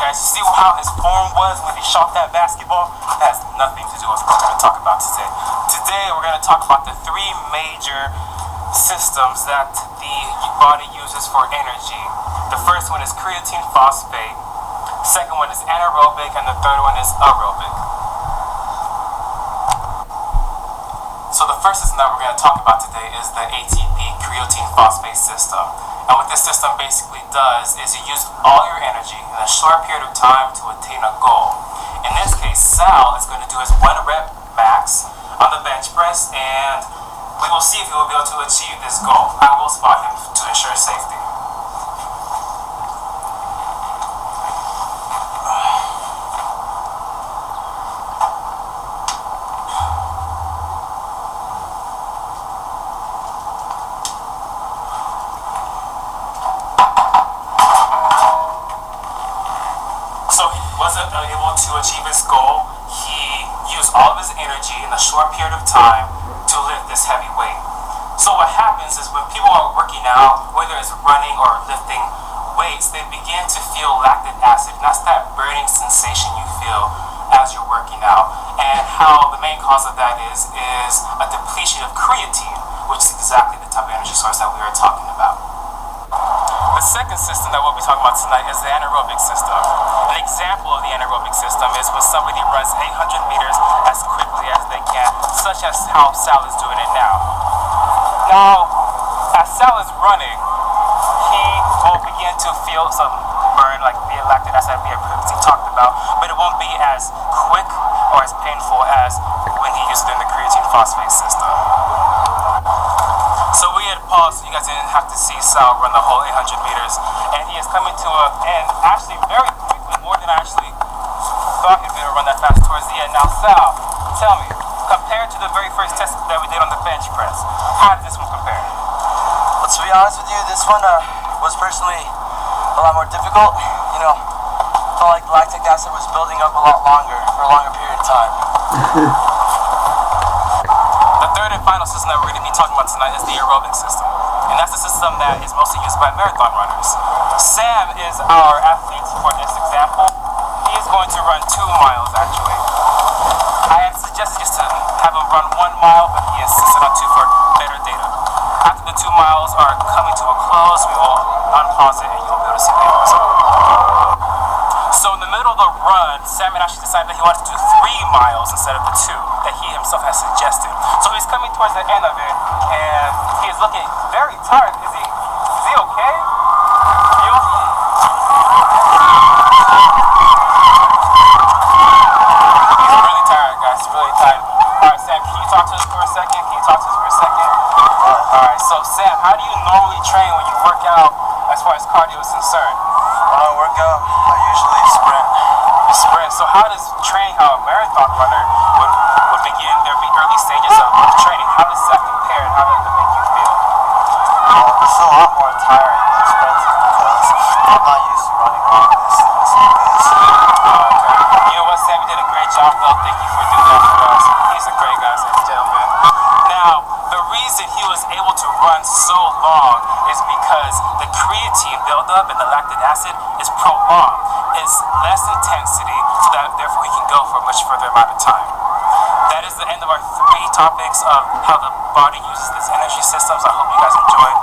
guys. You see how his form was when he shot that basketball? That has nothing to do with what we're going to talk about today. Today we're going to talk about the three major systems that the body uses for energy. The first one is creatine phosphate, second one is anaerobic, and the third one is aerobic. So the first system that we're going to talk about today is the ATP, creatine phosphate system. And what this system basically does is you use all your energy in a short period of time to attain a goal. In this case, Sal is going to do his 1 rep max on the bench press, and we will see if he will be able to achieve this goal. I will spot him to ensure safety. So he wasn't able to achieve his goal. He used all of his energy in a short period of time to lift this heavy weight. So what happens is when people are working out, whether it's running or lifting weights, they begin to feel lactic acid. And that's that burning sensation you feel as you're working out. And how the main cause of that is a depletion of creatine, which is exactly the type of energy source that we were talking about. The second system that we'll be talking about tonight is the anaerobic system. An example of the anaerobic system is when somebody runs 800 meters as quickly as they can, such as how Sal is doing it now. Now, as Sal is running, he will begin to feel some burn, like the lactic acid we previously talked about, but it won't be as quick or as painful as when he used it in the creatine phosphate system. So we had paused so you guys didn't have to see Sal run the whole 800 meters, and he is coming to an end actually very quickly, more than I actually thought he'd be able to run that fast towards the end. Now Sal, tell me, compared to the very first test that we did on the bench press, how did this one compare? Well, to be honest with you, this one was personally a lot more difficult. You know, felt like lactic acid was building up a lot longer for a longer period of time. The third and final system that we're going to be talking about tonight is the aerobic system. And that's the system that is mostly used by marathon runners. Sam is our athlete for this example. He is going to run 2 miles actually. I had suggested just to have him run 1 mile, but he insisted on 2 for better data. After the 2 miles are coming to a close, we will unpause it and you'll be able to see the result. So in the middle of the run, Sam actually decided that he wanted to do 3 miles instead of the 2 that he himself has suggested. So he's coming towards the end of it, and he is looking very tired. Is he okay? You? He's really tired, guys. Really tired. All right, Sam, can you talk to us for a second? All right, so Sam, how do you normally train when you work out as far as cardio is concerned? When I work out, I usually sprint. You sprint. So how does training how a marathon runner would begin? There would be early stages of training. How does that compare and how does it make you feel? Well, it's a lot more tiring than sprinting because I'm not used to running long distance like this. Okay. You know what, Sam? You did a great job, though. Thank you for doing that for us. He's a great guy, ladies and gentlemen. Now, the reason he was able to run so long is because the creatine buildup and the lactic acid is prolonged. It's less intensity, so that therefore he can go for a much further amount of time. That is the end of our 3 topics of how the body uses this energy systems. I hope you guys enjoyed.